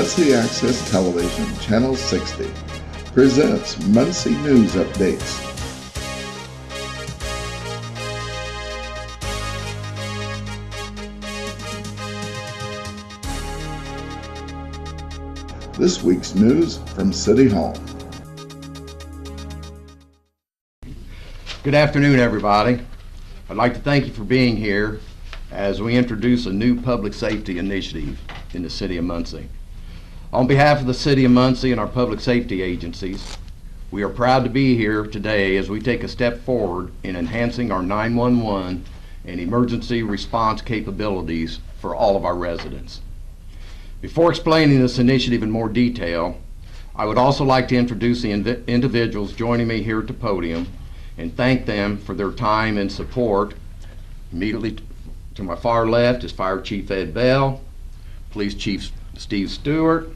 Muncie Access Television, Channel 60, presents Muncie News Updates. This week's news from City Hall. Good afternoon, everybody. I'd like to thank you for being here as we introduce a new public safety initiative in the City of Muncie. On behalf of the City of Muncie and our public safety agencies, we are proud to be here today as we take a step forward in enhancing our 911 and emergency response capabilities for all of our residents. Before explaining this initiative in more detail, I would also like to introduce the individuals joining me here at the podium and thank them for their time and support. Immediately to my far left is Fire Chief Ed Bell, Police Chief Steve Stewart,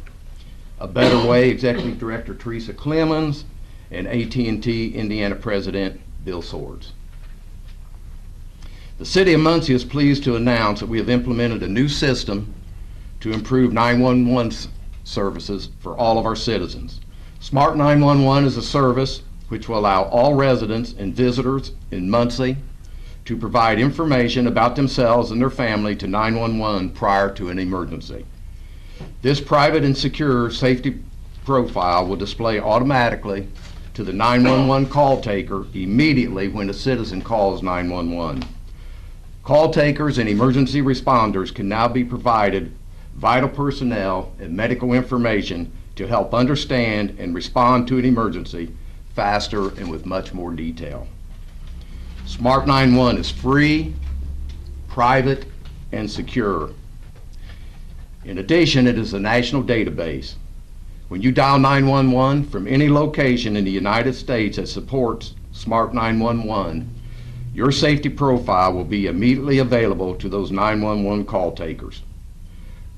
A Better Way Executive Director Teresa Clemens, and AT&T Indiana President Bill Swords. The City of Muncie is pleased to announce that we have implemented a new system to improve 911 services for all of our citizens. Smart 911 is a service which will allow all residents and visitors in Muncie to provide information about themselves and their family to 911 prior to an emergency. This private and secure safety profile will display automatically to the 911 call taker immediately when a citizen calls 911. Call takers and emergency responders can now be provided vital personnel and medical information to help understand and respond to an emergency faster and with much more detail. Smart 911 is free, private, and secure. In addition, it is a national database. When you dial 911 from any location in the United States that supports Smart 911, your safety profile will be immediately available to those 911 call takers.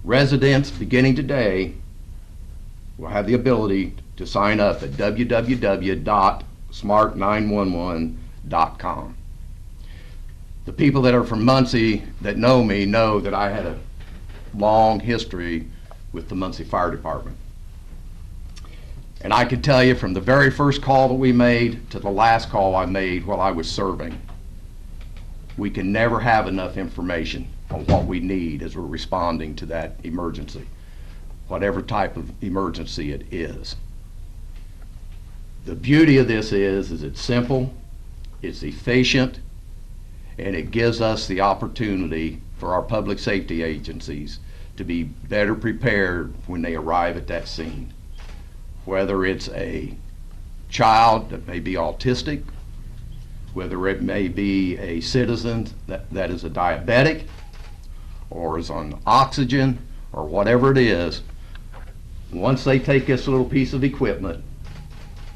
Residents beginning today will have the ability to sign up at www.smart911.com. The people that are from Muncie that know me know that I had a long history with the Muncie Fire Department. And I can tell you from the very first call that we made to the last call I made while I was serving, we can never have enough information on what we need as we're responding to that emergency, whatever type of emergency it is. The beauty of this is it's simple, it's efficient, and it gives us the opportunity for our public safety agencies to be better prepared when they arrive at that scene. Whether it's a child that may be autistic, whether it may be a citizen that is a diabetic, or is on oxygen, or whatever it is, once they take this little piece of equipment,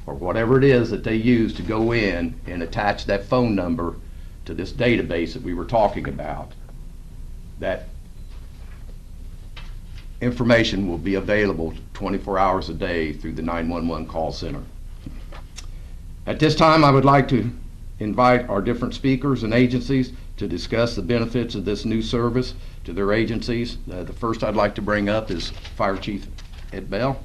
or whatever it is that they use to go in and attach that phone number to this database that we were talking about, that information will be available 24 hours a day through the 911 call center. At this time, I would like to invite our different speakers and agencies to discuss the benefits of this new service to their agencies. The first I'd like to bring up is Fire Chief Ed Bell.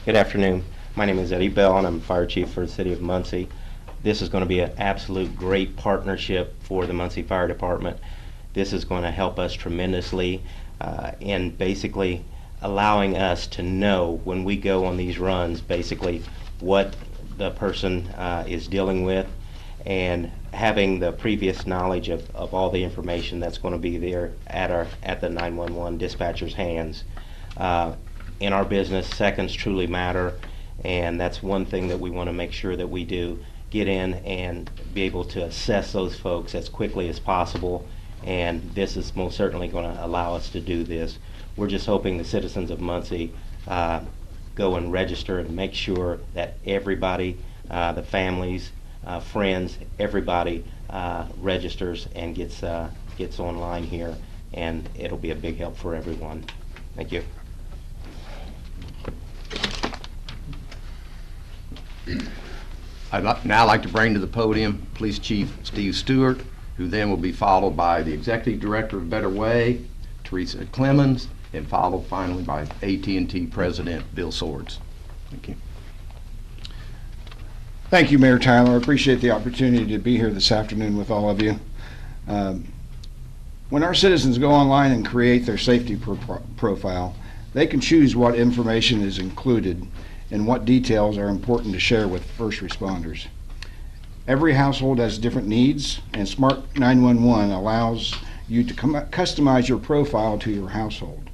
Good afternoon. My name is Eddie Bell and I'm Fire Chief for the City of Muncie. This is going to be an absolute great partnership for the Muncie Fire Department. This is going to help us tremendously in basically allowing us to know when we go on these runs basically what the person is dealing with, and having the previous knowledge of all the information that's going to be there at the 911 dispatcher's hands. In our business, seconds truly matter, and that's one thing that we want to make sure that we do, get in and be able to assess those folks as quickly as possible, and this is most certainly going to allow us to do this. We're just hoping the citizens of Muncie go and register and make sure that everybody, the families, friends, everybody registers and gets online here, and it'll be a big help for everyone. Thank you. I'd now like to bring to the podium Police Chief Steve Stewart, who then will be followed by the Executive Director of Better Way, Teresa Clemens, and followed finally by AT&T President Bill Swords. Thank you. Thank you, Mayor Tyler. I appreciate the opportunity to be here this afternoon with all of you. When our citizens go online and create their safety profile, they can choose what information is included and what details are important to share with first responders. Every household has different needs, and Smart 911 allows you to customize your profile to your household.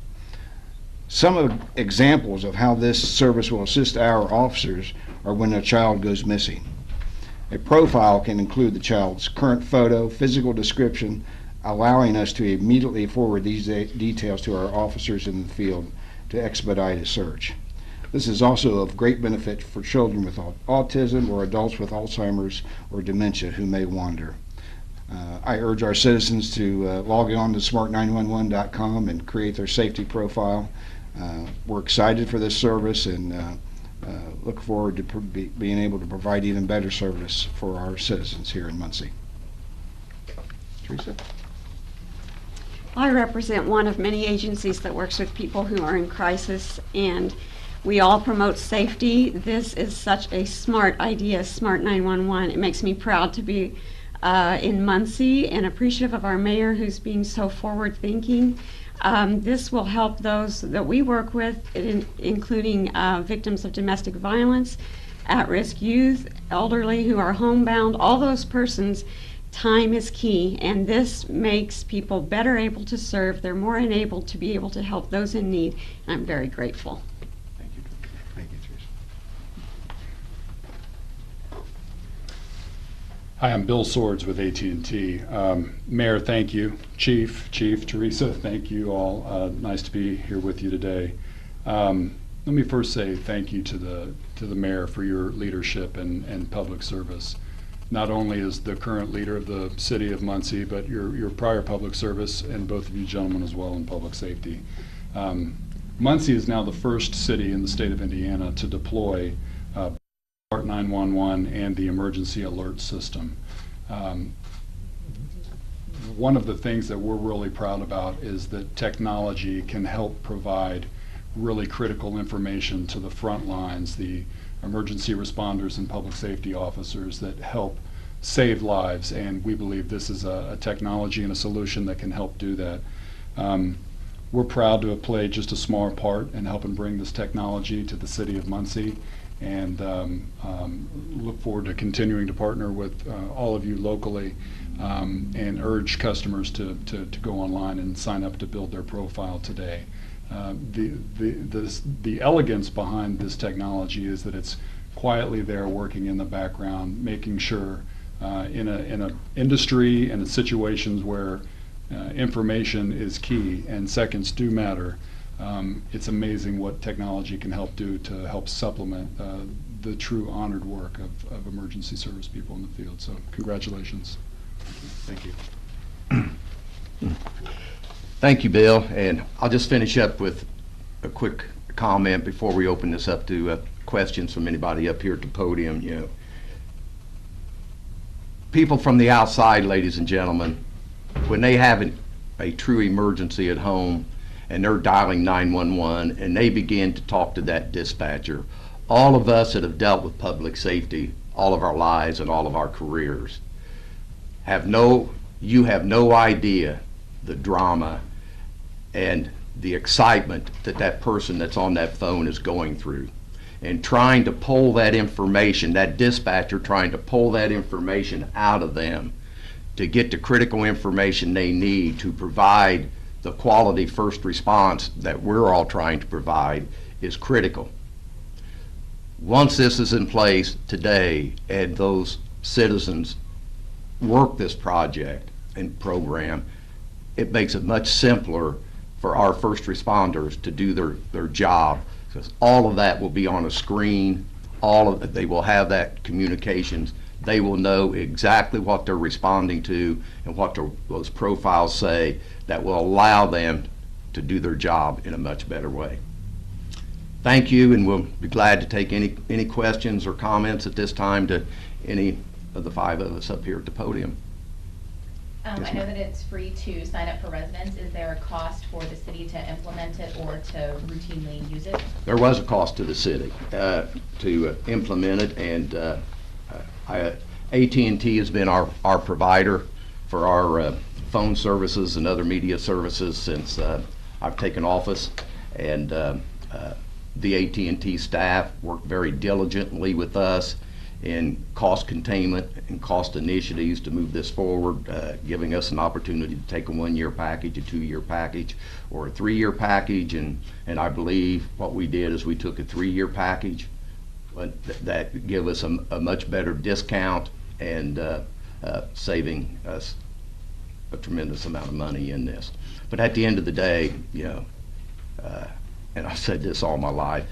Some of examples of how this service will assist our officers are when a child goes missing. A profile can include the child's current photo, physical description, allowing us to immediately forward these details to our officers in the field to expedite a search. This is also of great benefit for children with autism or adults with Alzheimer's or dementia who may wander. I urge our citizens to log on to smart911.com and create their safety profile. We're excited for this service and look forward to being able to provide even better service for our citizens here in Muncie. Teresa? I represent one of many agencies that works with people who are in crisis, and we all promote safety. This is such a smart idea, Smart 911. It makes me proud to be in Muncie and appreciative of our mayor who's being so forward-thinking. This will help those that we work with, including victims of domestic violence, at-risk youth, elderly who are homebound, all those persons. Time is key, and this makes people better able to serve. They're more enabled to be able to help those in need, and I'm very grateful. Thank you. Thank you, Teresa. Hi, I'm Bill Swords with AT&T. Mayor, thank you. Chief, Teresa, thank you all. Nice to be here with you today. Let me first say thank you to the mayor for your leadership and public service. Not only as the current leader of the city of Muncie, but your prior public service, and both of you gentlemen as well in public safety. Muncie is now the first city in the state of Indiana to deploy Smart 911 and the emergency alert system. One of the things that we're really proud about is that technology can help provide really critical information to the front lines, the emergency responders and public safety officers that help save lives, and we believe this is a technology and a solution that can help do that. We're proud to have played just a small part in helping bring this technology to the city of Muncie, and look forward to continuing to partner with all of you locally and urge customers to go online and sign up to build their profile today. The elegance behind this technology is that it's quietly there working in the background, making sure in a industry and in situations where information is key and seconds do matter. It's amazing what technology can help do to help supplement the true honored work of emergency service people in the field. So congratulations. Thank you. Thank you, Bill. And I'll just finish up with a quick comment before we open this up to questions from anybody up here at the podium. You know, people from the outside, ladies and gentlemen, when they have a true emergency at home and they're dialing 911 and they begin to talk to that dispatcher, all of us that have dealt with public safety all of our lives and all of our careers you have no idea the drama and the excitement that person that's on that phone is going through, and trying to pull that information, that dispatcher trying to pull that information out of them to get the critical information they need to provide the quality first response that we're all trying to provide is critical. Once this is in place today and those citizens work this project and program, it makes it much simpler for our first responders to do their job, because all of that will be on a screen. They will have that communications. They will know exactly what they're responding to and what those profiles say that will allow them to do their job in a much better way. Thank you, and we'll be glad to take any questions or comments at this time to any of the five of us up here at the podium. Yes, I know ma'am. that it's free to sign up for residents. Is there a cost for the city to implement it or to routinely use it? There was a cost to the city to implement it, and AT&T has been our provider for our phone services and other media services since I've taken office. And the AT&T staff worked very diligently with us in cost containment and cost initiatives to move this forward, giving us an opportunity to take a 1-year package, a 2-year package, or a 3-year package. And I believe what we did is we took a 3-year package that give us a much better discount and saving us a tremendous amount of money in this. But at the end of the day, you know, and I've said this all my life,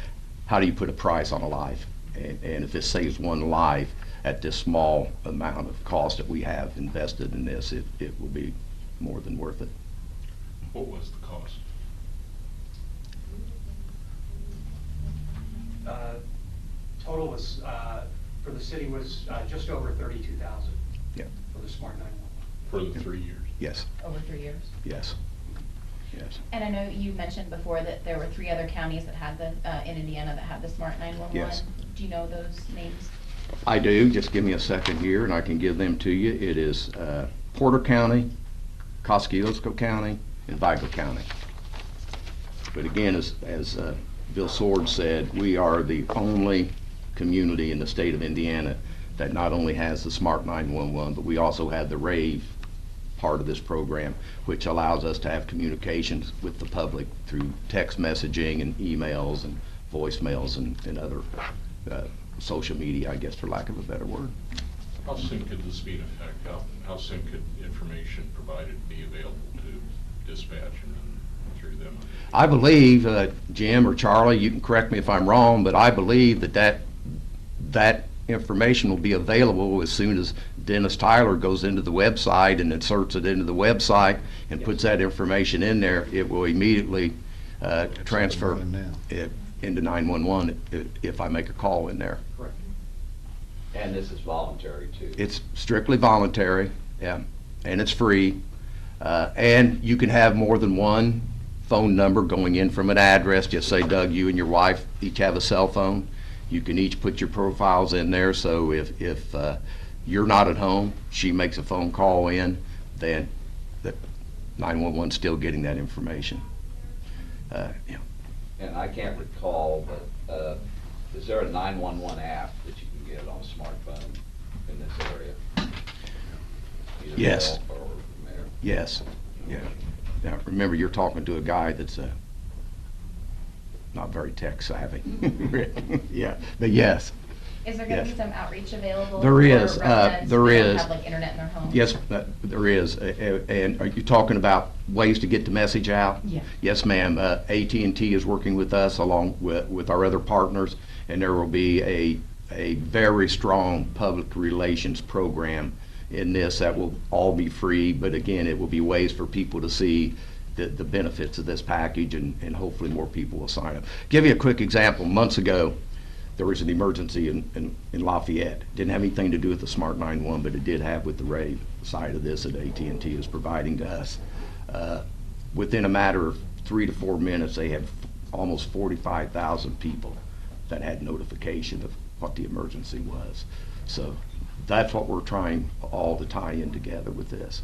how do you put a price on a life? And if it saves one life at this small amount of cost that we have invested in this, it will be more than worth it. What was the cost? Total was, for the city was just over 32,000 Yeah. for the Smart 911. For the 3 years? Yes, Over 3 years? yes, yes. And I know you mentioned before that there were 3 other counties that had the, in Indiana that had the Smart 911. Yes. Do you know those names? I do. Just give me a second here and I can give them to you. It is Porter County, Kosciuszko County, and Vigo County. But again, as Bill Sword said, we are the only community in the state of Indiana that not only has the Smart 911, but we also have the RAVE part of this program, which allows us to have communications with the public through text messaging and emails and voicemails and other social media, I guess, for lack of a better word. How soon could this be in effect? How soon could information provided be available to dispatch and then through them? I believe, Jim or Charlie, you can correct me if I'm wrong, but I believe that information will be available as soon as Dennis Tyler goes into the website and inserts it into the website and puts that information in there. It will immediately transfer Running now. it into 911 if I make a call in there. Correct. And this is voluntary too. It's strictly voluntary, yeah, and it's free. And you can have more than one phone number going in from an address. Just say, Doug, you and your wife each have a cell phone. You can each put your profiles in there, so if you're not at home, she makes a phone call in, then the 911's still getting that information. Yeah. And I can't recall, but is there a 911 app that you can get on a smartphone in this area? Either Yes. Bill or Mayor? Yes, yeah. Now, remember, you're talking to a guy that's not very tech savvy. Yeah, but yes, Is there going to Yes. be some outreach available? There for is, residents there who don't is. have like internet in their homes? yes, there is. And are you talking about ways to get the message out? Yeah. Yes, ma'am. AT&T is working with us along with our other partners, and there will be a very strong public relations program in this that will all be free, but again, it will be ways for people to see the benefits of this package, and hopefully more people will sign up. Give you a quick example. Months ago, there was an emergency in Lafayette. Didn't have anything to do with the Smart 911, but it did have with the RAVE side of this that AT&T is providing to us. Within a matter of 3 to 4 minutes, they had almost 45,000 people that had notification of what the emergency was. So that's what we're trying all to tie in together with this.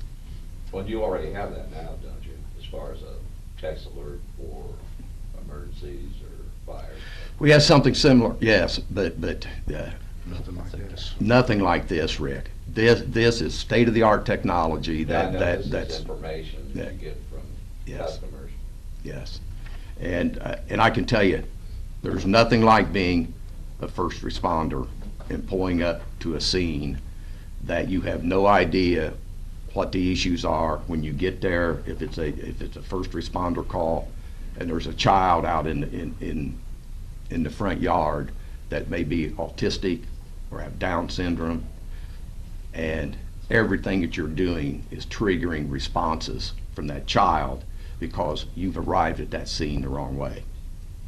Well, you already have that now, don't you, as far as a text alert for emergencies or fires? We have something similar, yes, but Nothing like this. nothing like this, Rick. This is state-of-the-art technology I that know this is that's information yeah. that you get from Yes. customers. yes, and I can tell you, there's nothing like being a first responder and pulling up to a scene that you have no idea what the issues are when you get there. If it's a first responder call, and there's a child out in the front yard that may be autistic or have Down syndrome, and everything that you're doing is triggering responses from that child because you've arrived at that scene the wrong way,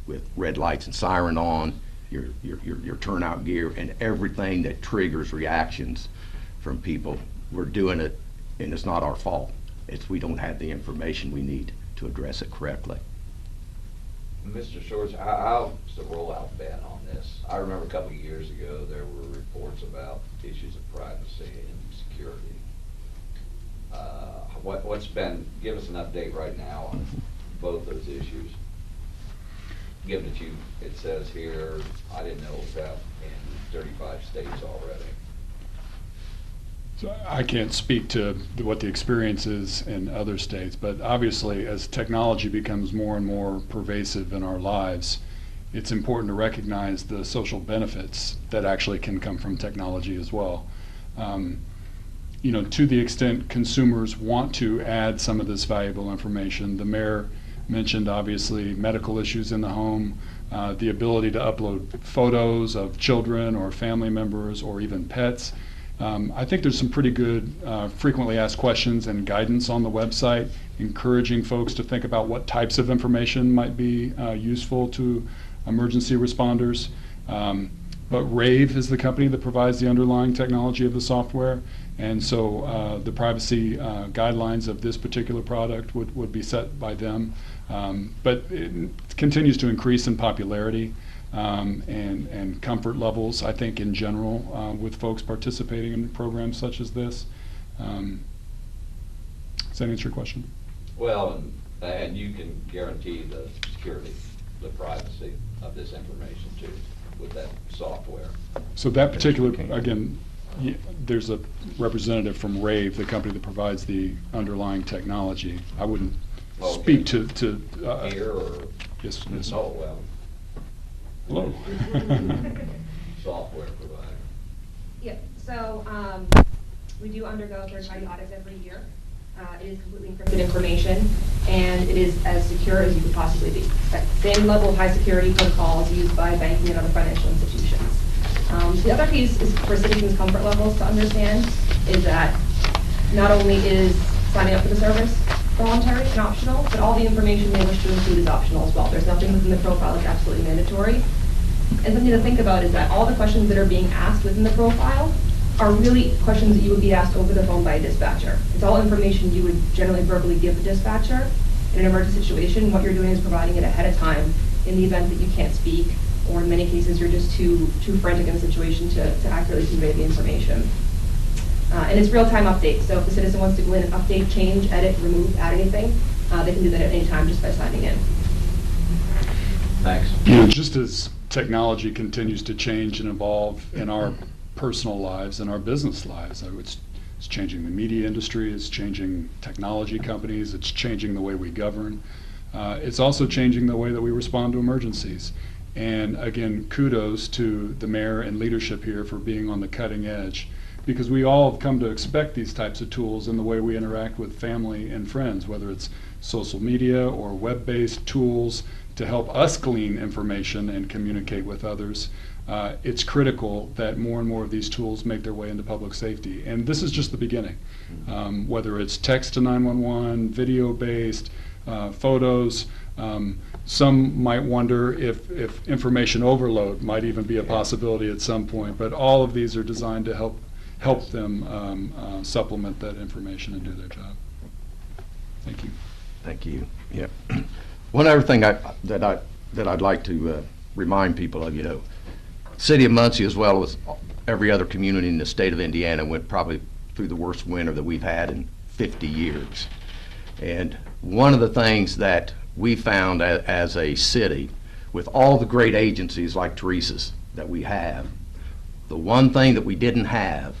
with red lights and siren on, your turnout gear, and everything that triggers reactions from people. We're doing it and it's not our fault. It's we don't have the information we need to address it correctly. Mr. Shorts, how's the rollout been on this? I remember a couple of years ago, there were reports about issues of privacy and security. What's been, give us an update right now on both those issues. Given that it says here, I didn't know it was out in 35 states already. So I can't speak to what the experience is in other states, but obviously as technology becomes more and more pervasive in our lives, it's important to recognize the social benefits that actually can come from technology as well. You know, to the extent consumers want to add some of this valuable information, the mayor mentioned obviously medical issues in the home, the ability to upload photos of children or family members or even pets. I think there's some pretty good frequently asked questions and guidance on the website, encouraging folks to think about what types of information might be useful to emergency responders. But Rave is the company that provides the underlying technology of the software, and so the privacy guidelines of this particular product would be set by them. But it continues to increase in popularity and comfort levels, I think, in general, with folks participating in programs such as this. Does that answer your question? Well, and you can guarantee the security, the privacy of this information too, with that software. So that particular, again, there's a representative from Rave, the company that provides the underlying technology. I wouldn't speak to here or yes. Oh, well. Hello. Software provider. Yeah, so we do undergo third-party audits every year. It is completely encrypted information, and it is as secure as you could possibly be. That same level of high security protocols used by banking and other financial institutions. The other piece is for citizens' comfort levels to understand is that not only is signing up for the service voluntary and optional, but all the information they wish to include is optional as well. There's nothing within the profile that's absolutely mandatory. And something to think about is that all the questions that are being asked within the profile are really questions that you would be asked over the phone by a dispatcher. It's all information you would generally verbally give the dispatcher. In an emergency situation, what you're doing is providing it ahead of time in the event that you can't speak, or in many cases you're just too frantic in the situation to accurately convey the information. And it's real-time updates, so if the citizen wants to go in and update, change, edit, remove, add anything, they can do that at any time just by signing in. Thanks. You know, just as technology continues to change and evolve in our personal lives and our business lives, it's changing the media industry, it's changing technology companies, it's changing the way we govern. It's also changing the way that we respond to emergencies. And again, kudos to the mayor and leadership here for being on the cutting edge, because we all have come to expect these types of tools in the way we interact with family and friends, whether it's social media or web-based tools to help us glean information and communicate with others. It's critical that more and more of these tools make their way into public safety. And this is just the beginning. Whether it's text to 911, video-based, photos, some might wonder if information overload might even be a possibility at some point, but all of these are designed to help them supplement that information and do their job. Thank you. Thank you. Yeah. One other thing that I'd like to remind people of, you know, City of Muncie, as well as every other community in the state of Indiana, went probably through the worst winter that we've had in 50 years. And one of the things that we found as a city, with all the great agencies like Teresa's that we have, the one thing that we didn't have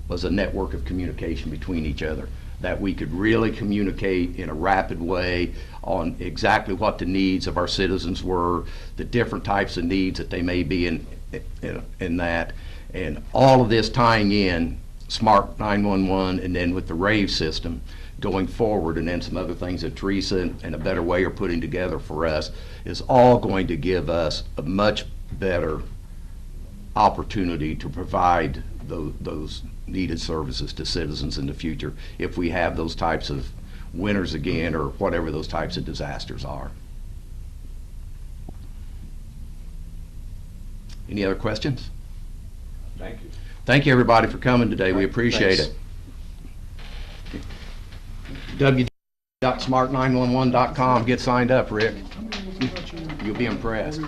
was a network of communication between each other, that we could really communicate in a rapid way on exactly what the needs of our citizens were, the different types of needs that they may be in that, and all of this tying in Smart 911 and then with the Rave system going forward, and then some other things that Teresa and A Better Way are putting together for us, is all going to give us a much better opportunity to provide those needed services to citizens in the future if we have those types of winters again, or whatever those types of disasters are. Any other questions? Thank you. Thank you, everybody, for coming today. We appreciate Thanks. it. www.smart911.com. Get signed up, Rick. You'll be impressed.